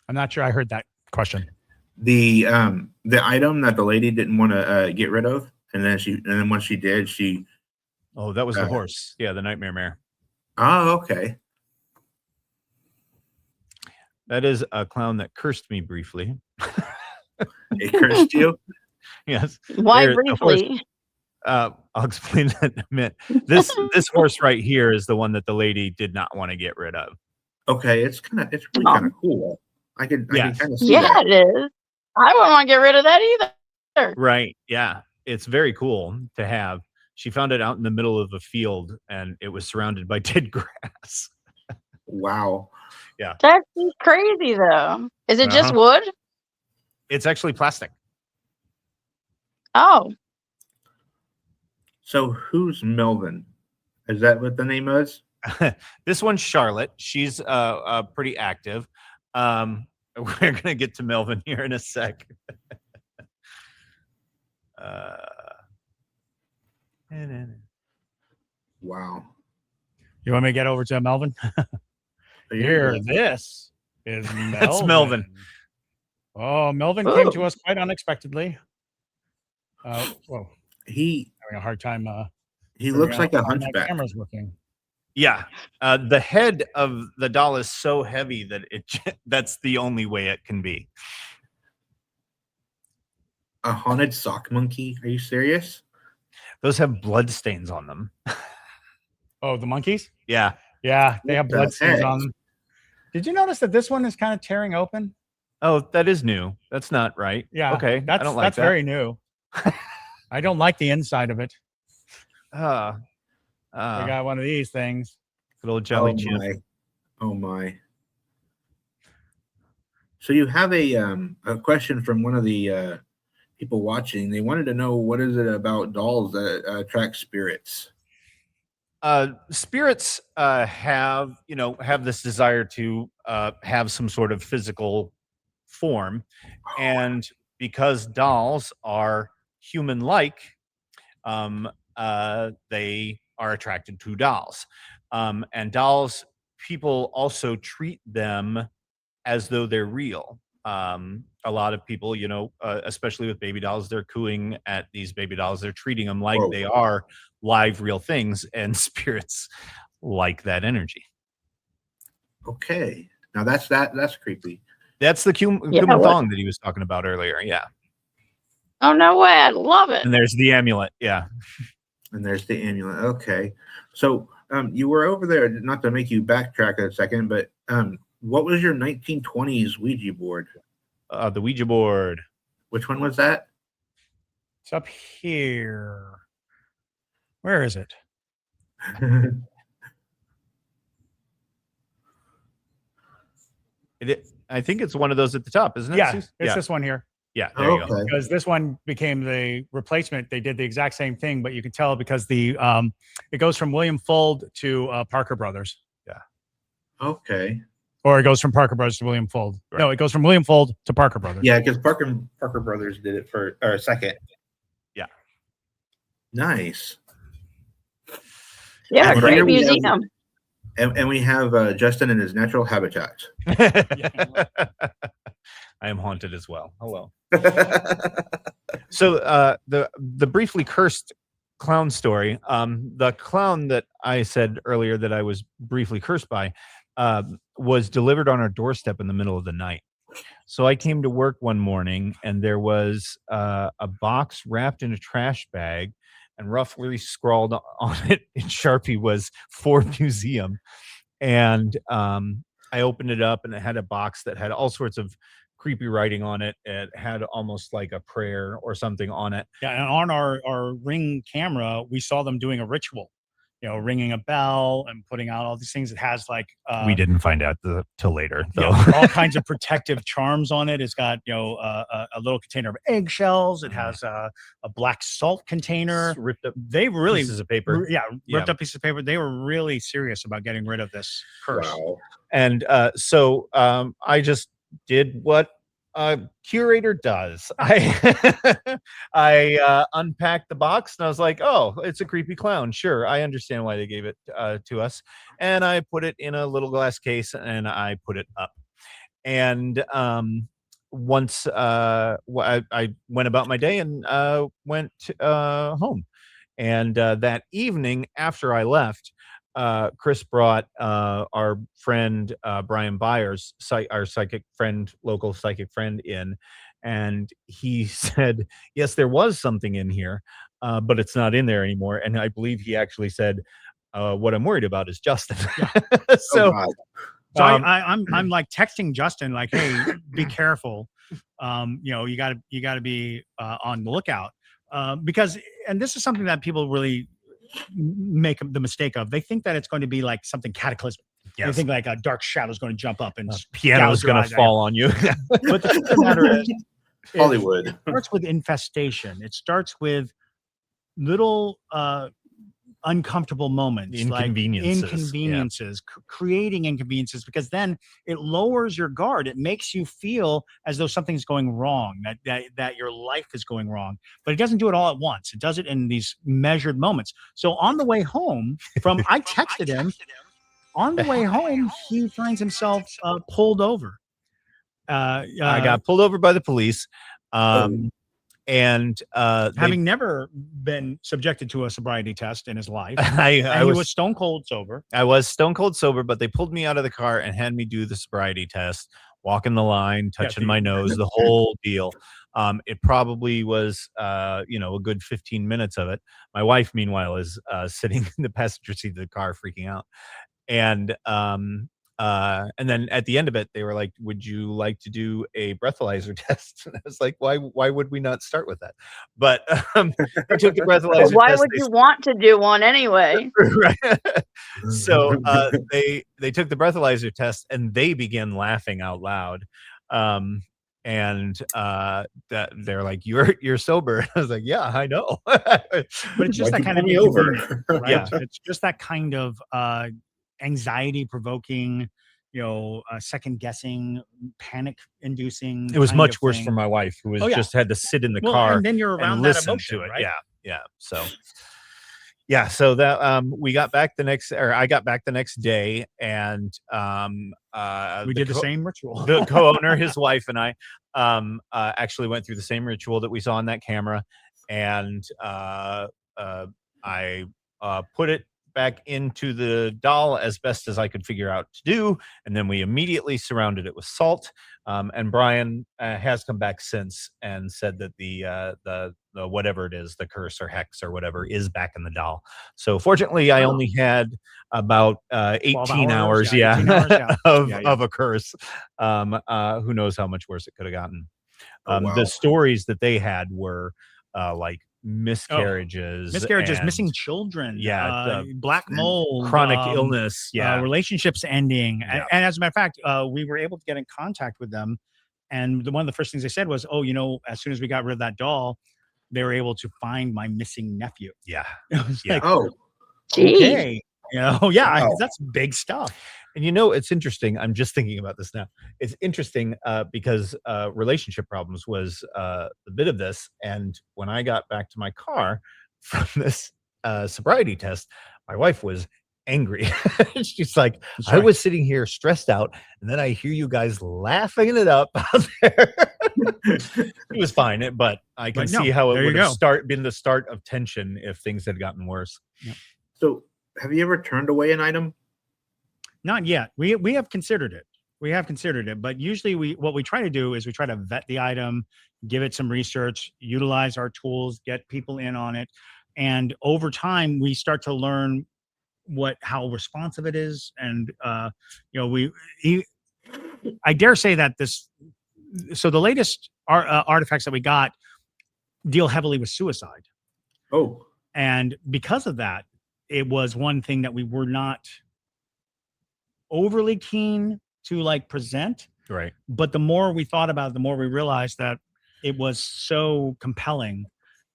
I'm not sure I heard that question. The item that the lady didn't want to get rid of, and then when she did, she. Oh, that was the horse. Yeah, the nightmare mare. Oh, okay. That is a clown that cursed me briefly. It cursed you? Yes. Why The horse- briefly? I'll explain that in a minute. This horse right here is the one that the lady did not want to get rid of. Okay, it's really Oh. kind of cool. I can Yes. kind of see Yeah, that. it is. I wouldn't want to get rid of that either. Right. Yeah. It's very cool to have. She found it out in the middle of a field and it was surrounded by dead grass. Wow. That's crazy, though. Is it just Uh-huh. wood? It's actually plastic. Oh, So who's Melvin? Is that what the name is? This one's Charlotte. She's pretty active. We're gonna get to Melvin here in a sec. Wow. You want me to get over to Melvin? Here, You're- this is Melvin. That's Melvin. Oh, Melvin came to us quite unexpectedly. Whoa, He having a hard time. looks like a figuring out how my hunchback. camera's working. Yeah, the head of the doll is so heavy that that's the only way it can be. A haunted sock monkey? Are you serious? Those have blood stains on them. Oh, the monkeys? Yeah. Yeah, they have What the blood stains heck? on them. Did you notice that this one is kind of tearing open? Oh, that is new. That's not right. Yeah. Okay. That's, I don't like that's that. very new. I don't like the inside of it. Uh, I got one of these things. good old Jolly Oh Chip. my. Oh my. So you have a question from one of the people watching. They wanted to know, what is it about dolls that attract spirits? Spirits have this desire to have some sort of physical form, and because dolls are human-like, they are attracted to dolls, and dolls, people also treat them as though they're real. A lot of people, especially with baby dolls, they're cooing at these baby dolls. They're treating them like Whoa. they are live, real things, and spirits like that energy. Okay. Now that's creepy. That's the Yeah, Kuman what- thong that he was talking about earlier. Yeah. oh no way! I love it. And there's the amulet. Yeah. And there's the amulet. Okay. So you were over there, not to make you backtrack a second, but what was your 1920s Ouija board? The Ouija board. Which one was that? It's up here. Where is it? I think it's one of those at the top, isn't it? Yeah, Suze? it's Yeah. this one here. Yeah. There you go. Okay. Because this one became the replacement. They did the exact same thing, but you can tell because it goes from William Fuld to Parker Brothers, Okay. or it goes from Parker Brothers to William Fuld. No, it goes from William Fuld to Parker Brothers. Yeah, because Parker Brothers did it for a second. Yeah. Nice. Yeah, And great here we have- museum. And we have Justin in his natural habitat. I am haunted as well. Hello. So the briefly cursed clown story, the clown that I said earlier that I was briefly cursed by, was delivered on our doorstep in the middle of the night. So I came to work one morning and there was a box wrapped in a trash bag, and roughly scrawled on it in Sharpie was "For Museum." And I opened it up and it had a box that had all sorts of creepy writing on it. It had almost like a prayer or something on it. Yeah, and on our Ring camera, we saw them doing a ritual, ringing a bell and putting out all these things. It has like We didn't find out till later, though. all kinds of protective charms on it. It's got a little container of eggshells. It has a black salt container. Ripped up They really, pieces of paper. ripped up pieces of paper. They were really serious about getting rid of this curse. Wow. And so I just did what Curator does. I unpacked the box and I was like, oh, it's a creepy clown. Sure, I understand why they gave it to us. And I put it in a little glass case and I put it up. And once I went about my day and went home. And that evening after I left, Chris brought our friend Brian Byers, our psychic friend, local psychic friend, in, and he said, "Yes, there was something in here, but it's not in there anymore." And I believe he actually said, "What I'm worried about is Justin." So, God. So I'm like texting Justin, like, "Hey, be careful. You gotta be on the lookout." Because, and this is something that people really make the mistake of. They think that it's going to be like something cataclysmic. They yes, think like a dark shadow is going to jump up and piano is gouge your going eyes to out. fall on you. But the truth of the matter is, Hollywood. it starts with infestation. It starts with little uncomfortable moments, Inconveniences, creating inconveniences, because then it lowers your guard. It makes you feel as though something's going wrong, that your life is going wrong. But it doesn't do it all at once. It does it in these measured moments. So on the way home I texted him. On the way home, he finds himself pulled over. I got pulled over by the police. And having never been subjected to a sobriety test in his life, he was stone cold sober. I was stone cold sober, but they pulled me out of the car and had me do the sobriety test, walking the line, touching my nose, the whole deal. It probably was, a good 15 minutes of it. My wife, meanwhile, is sitting in the passenger seat of the car, freaking out. And then at the end of it, they were like, "Would you like to do a breathalyzer test?" And I was like, "Why would we not start with that?" But I took the breathalyzer test. Why would you want to do one anyway? Right. So they took the breathalyzer test and they began laughing out loud. And that they're like, "You're sober." I was like, "Yeah, I know." But it's just that kind of over. Right? Yeah. It's just that kind of anxiety provoking, second guessing, panic inducing. It was much worse for my wife, who was just had to sit in the car and then you're around and that listen emotion, to it. right? Yeah. So that I got back the next day, and We did the same ritual. The co-owner, his wife, and I actually went through the same ritual that we saw on that camera, and I put it back into the doll as best as I could figure out to do, and then we immediately surrounded it with salt. And Brian has come back since and said that the whatever it is, the curse or hex or whatever, is back in the doll. So fortunately, I only had about 18 hours, 18 hours, of a curse. Who knows how much worse it could have gotten. Wow. The stories that they had were like miscarriages, missing children, black mold, chronic illness, relationships ending. And as a matter of fact, we were able to get in contact with them, and one of the first things they said was, as soon as we got rid of that doll, they were able to find my missing nephew. Like, okay, Wow. that's big stuff. And it's interesting. I'm just thinking about this now. It's interesting because relationship problems was the bit of this. And when I got back to my car from this sobriety test, my wife was angry. She's like, "I was sitting here stressed out, and then I hear you guys laughing it up out there." It was fine, but I can see how it would have been the start of tension if things had gotten worse. Yeah. So, have you ever turned away an item? Not yet. We have considered it. But usually what we try to do is we try to vet the item, give it some research, utilize our tools, get people in on it. And over time, we start to learn how responsive it is. And, I dare say that so the latest artifacts that we got deal heavily with suicide. Oh. And because of that, it was one thing that we were not overly keen to present. Right. But the more we thought about it, the more we realized that it was so compelling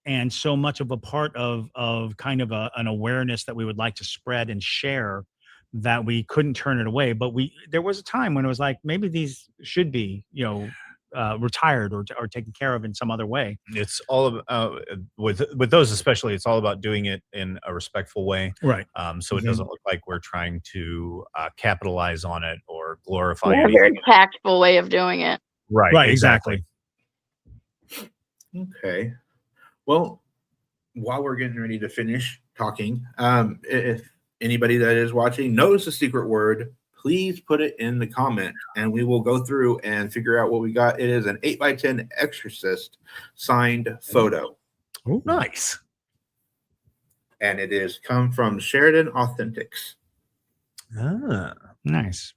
and so much of a part of kind of an awareness that we would like to spread and share, that we couldn't turn it away. But there was a time when it was like, maybe these should be, retired or taken care of in some other way. It's all about with those especially. It's all about doing it in a respectful way, Right. so it doesn't look like we're trying to capitalize on it or glorify A anything. very tactful way of doing it. Right. Exactly. Okay. Well, while we're getting ready to finish talking, if anybody that is watching knows the secret word, please put it in the comment and we will go through and figure out what we got. It is an 8x10 exorcist signed photo. Oh, Nice. And it is come from Sheridan Authentics. Ah. Nice.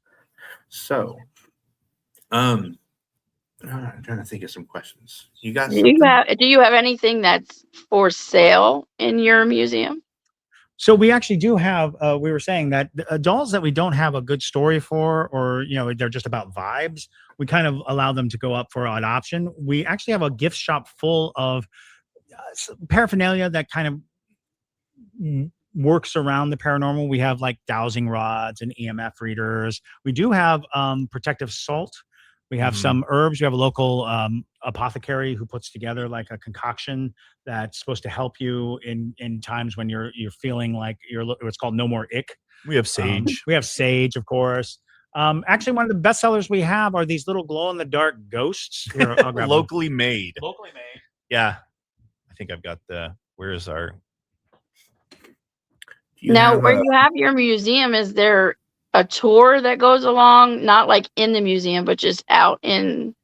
So, I'm trying to think of some questions. You got Do something? you have anything that's for sale in your museum? So we actually do have, we were saying that dolls that we don't have a good story for, or, they're just about vibes, we kind of allow them to go up for adoption. We actually have a gift shop full of paraphernalia that kind of works around the paranormal. We have like dowsing rods and EMF readers. We do have protective salt. We have some herbs. We have a local apothecary who puts together like a concoction that's supposed to help you in times when you're feeling like what's called no more ick. We have sage. We have sage, of course. Actually, one of the best sellers we have are these little glow in the dark ghosts. Here, I'll grab Locally made. Locally made. Yeah, I think I've got where's our. Now, where you have your museum, is there a tour that goes along, not like in the museum, but just out in,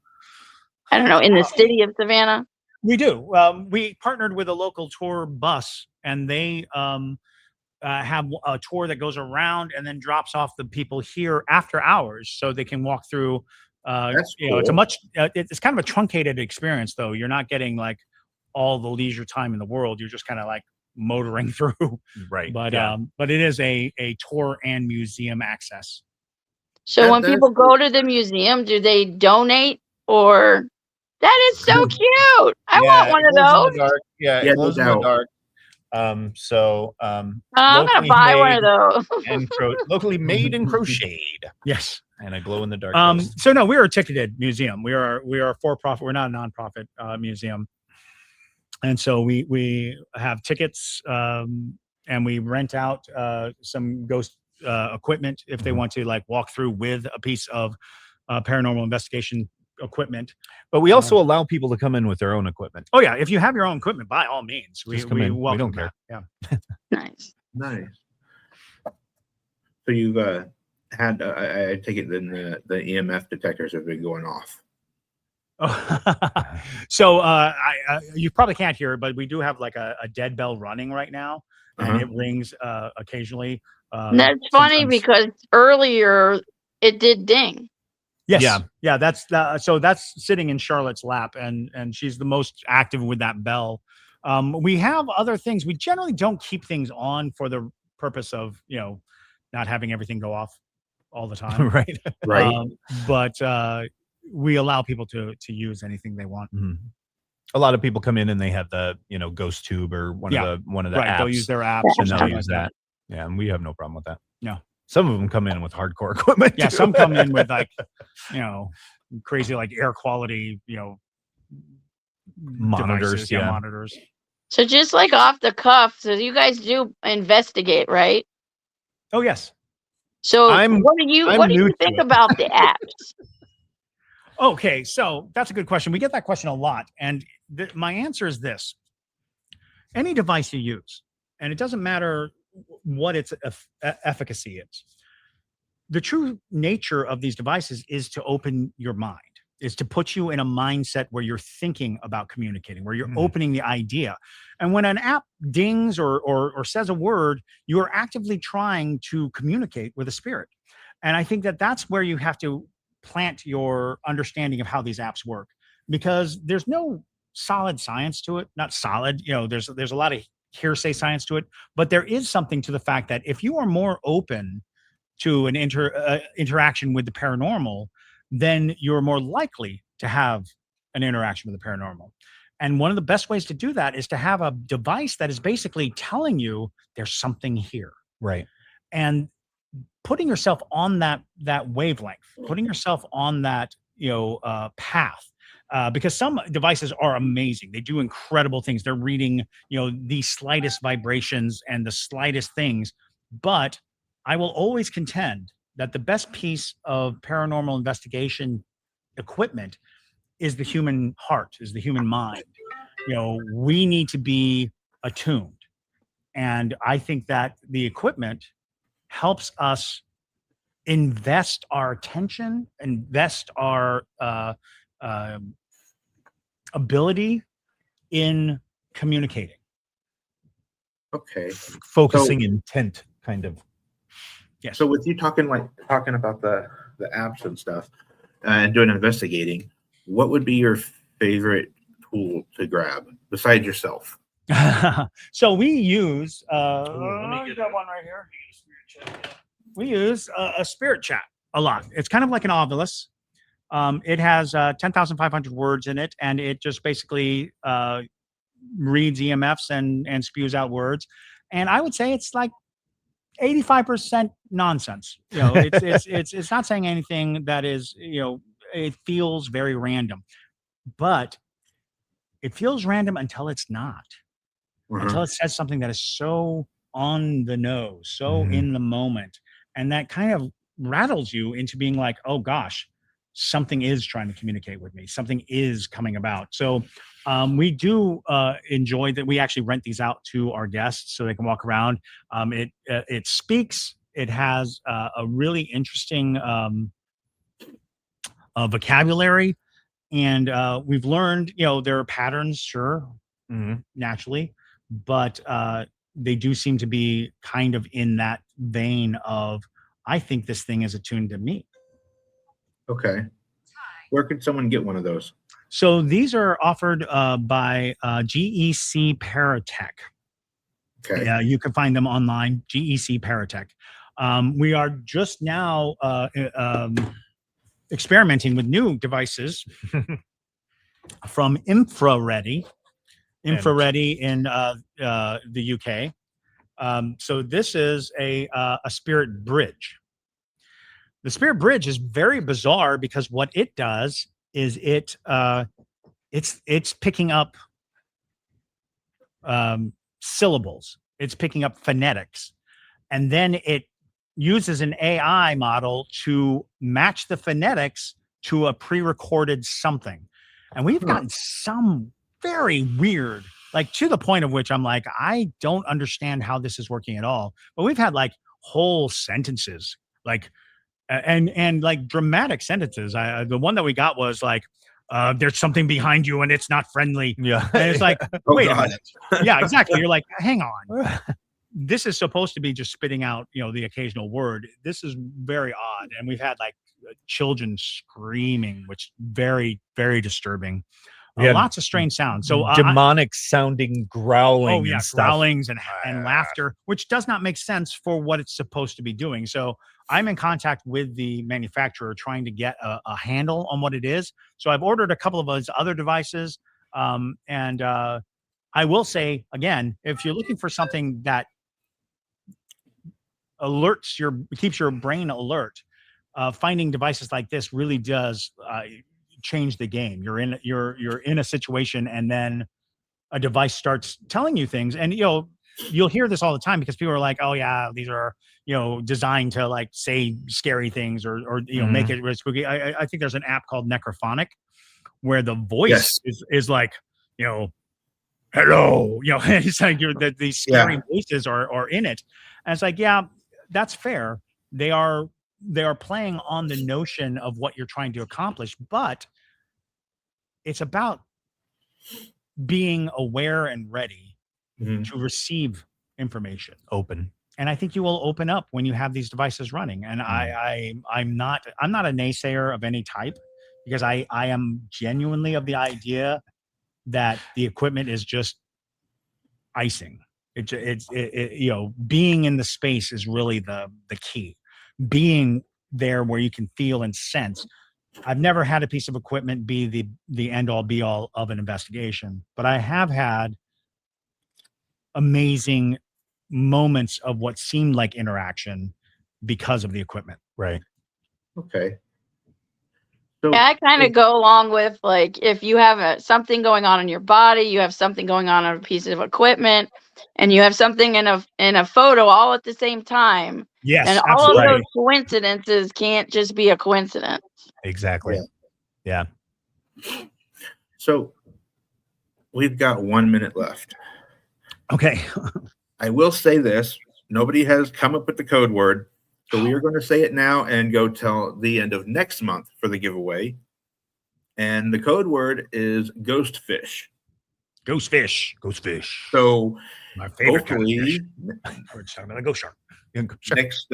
I don't know, in the city of Savannah? We do. We partnered with a local tour bus, and they have a tour that goes around and then drops off the people here after hours, so they can walk through. That's It's a cool. much. It's kind of a truncated experience, though. You're not getting like all the leisure time in the world. You're just kind of like motoring through. Right. But yeah. but it is a tour and museum access. So when people go to the museum, do they donate, or that is so cute? I want one of those. Dark. Yeah, Yeah, it glows no in the doubt. dark. I'm Locally gonna buy one of made those. and locally made and crocheted, Yes. and a glow in the dark. So no, we are a ticketed museum. We are for profit. We're not a nonprofit museum. And so we have tickets, and we rent out some ghost equipment if they want to like walk through with a piece of paranormal investigation equipment. But we also allow people to come in with their own equipment. Oh yeah, if you have your own equipment, by all means, we Just come in. We welcome don't care. that. Yeah. Nice. Nice. So you've had, I take it then the EMF detectors have been going off. So you probably can't hear it, but we do have like a dead bell running right now, and it rings occasionally. That's funny sometimes. because earlier it did ding. Yes. Yeah. That's so that's sitting in Charlotte's lap, and she's the most active with that bell. We have other things. We generally don't keep things on for the purpose of not having everything go off all the time. Right. But we allow people to use anything they want. A lot of people come in and they have the ghost tube or one of the apps. They'll use their apps and they'll use that. Yeah, and we have no problem with that. No. Some of them come in with hardcore equipment. Yeah, too. some come in with like crazy like air quality monitors. devices, monitors. So just like off the cuff, so you guys do investigate, right? Oh yes. So what do you think about the apps? Okay, so that's a good question. We get that question a lot, and my answer is this: any device you use, and it doesn't matter what its efficacy is. The true nature of these devices is to open your mind, is to put you in a mindset where you're thinking about communicating, where you're opening the idea. And when an app dings or says a word, you are actively trying to communicate with a spirit. And I think that that's where you have to plant your understanding of how these apps work, because there's no solid science to it. Not solid, there's a lot of hearsay science to it, but there is something to the fact that if you are more open to an interaction with the paranormal, then you're more likely to have an interaction with the paranormal. And one of the best ways to do that is to have a device that is basically telling you there's something here. Right. And putting yourself on that wavelength, putting yourself on that path, because some devices are amazing. They do incredible things. They're reading, the slightest vibrations and the slightest things. But I will always contend that the best piece of paranormal investigation equipment is the human heart, is the human mind. We need to be attuned. And I think that the equipment helps us invest our attention, invest our ability in communicating. Okay. Focusing intent, kind of. Yes. So with you talking about the apps and stuff and doing investigating, what would be your favorite tool to grab besides yourself? So we use let me I get got one right here. We use a spirit chat a lot. It's kind of like an Ovilus. It has 10,500 words in it, and it just basically reads EMFs and spews out words. And I would say it's like 85% nonsense. It's not saying anything that is, it feels very random, but it feels random until it's not. Until it says something that is so on the nose, so in the moment. And that kind of rattles you into being like, oh gosh, something is trying to communicate with me. Something is coming about. So we do enjoy that. We actually rent these out to our guests so they can walk around. It speaks. It has a really interesting vocabulary. And we've learned, there are patterns, sure, naturally, but they do seem to be kind of in that vein of, I think this thing is attuned to me. Okay. Where can someone get one of those? So these are offered by GEC Paratech. Okay. Yeah, you can find them online, GEC Paratech. We are just now experimenting with new devices from Infraready in the UK. So this is a spirit bridge. The spirit bridge is very bizarre because what it does is it's picking up syllables. It's picking up phonetics, and then it uses an AI model to match the phonetics to a pre-recorded something. And we've gotten some very weird, like to the point of which I'm like, I don't understand how this is working at all. But we've had like whole sentences, like, and like dramatic sentences. The one that we got was like, there's something behind you and it's not friendly. Yeah. And it's like, Oh, wait God. a minute. Yeah, exactly. You're like, hang on. This is supposed to be just spitting out, the occasional word. This is very odd. And we've had like children screaming, which very, very disturbing. Lots of strange sounds. So demonic sounding growling. Oh yeah, and stuff. growlings and laughter, which does not make sense for what it's supposed to be doing. So I'm in contact with the manufacturer trying to get a handle on what it is. So I've ordered a couple of those other devices. And I will say again, if you're looking for something that keeps your brain alert, finding devices like this really does change the game. You're in a situation, and then a device starts telling you things, and you'll hear this all the time because people are like, oh yeah, these are designed to like say scary things or make it really spooky. I think there's an app called Necrophonic where the voice is like, hello, it's like these scary voices are in it. And it's like, yeah, that's fair. They are playing on the notion of what you're trying to accomplish, but it's about being aware and ready to receive information. Open. And I think you will open up when you have these devices running. And I'm not a naysayer of any type, because I am genuinely of the idea that the equipment is just icing. It's being in the space is really the key. Being there where you can feel and sense. I've never had a piece of equipment be the end all be all of an investigation, but I have had amazing moments of what seemed like interaction because of the equipment. Right. Okay. So Yeah, I kind of go along with like if you have something going on in your body, you have something going on a piece of equipment, and you have something in a photo all at the same time. Yes, And all of absolutely. those coincidences can't just be a coincidence. Exactly. Yeah. So we've got 1 minute left. Okay. I will say this: nobody has come up with the code word, so we are going to say it now and go till the end of next month for the giveaway. And the code word is ghost fish. Ghost fish. Ghost fish. So My favorite kind of fish. hopefully We're just talking about a ghost shark. next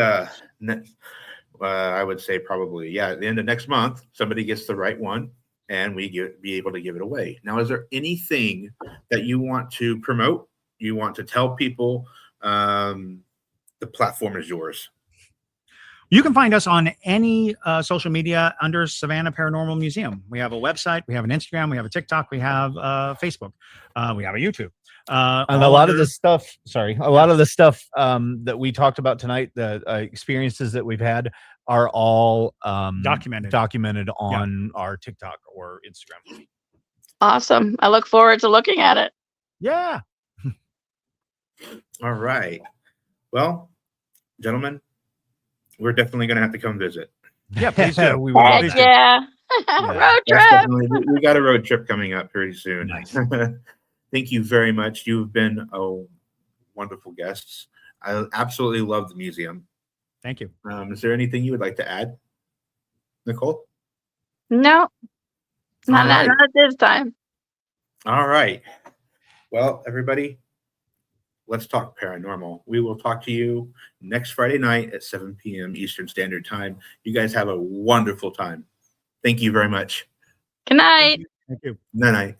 I would say probably at the end of next month somebody gets the right one and we be able to give it away. Now, is there anything that you want to promote, you want to tell people? The platform is yours. You can find us on any social media under Savannah Paranormal Museum. We have a website, we have an Instagram, we have a TikTok, we have Facebook, we have a YouTube. And a lot of the stuff, a lot of the stuff that we talked about tonight, the experiences that we've had are all documented on our TikTok or Instagram. Awesome. I look forward to looking at it. Yeah. All right. Well, gentlemen, we're definitely going to have to come visit. Yeah, please do. We would love Heck that. yeah. Yeah, Road that's trip. we got a road trip coming up pretty soon. Nice. Thank you very much. You've been wonderful guests. I absolutely love the museum. Thank you. Is there anything you would like to add, Nicole? No, not right. at this time. All right. Well, everybody, let's talk paranormal. We will talk to you next Friday night at 7 p.m. Eastern Standard Time. You guys have a wonderful time. Thank you very much. Good night. Thank you. Good night.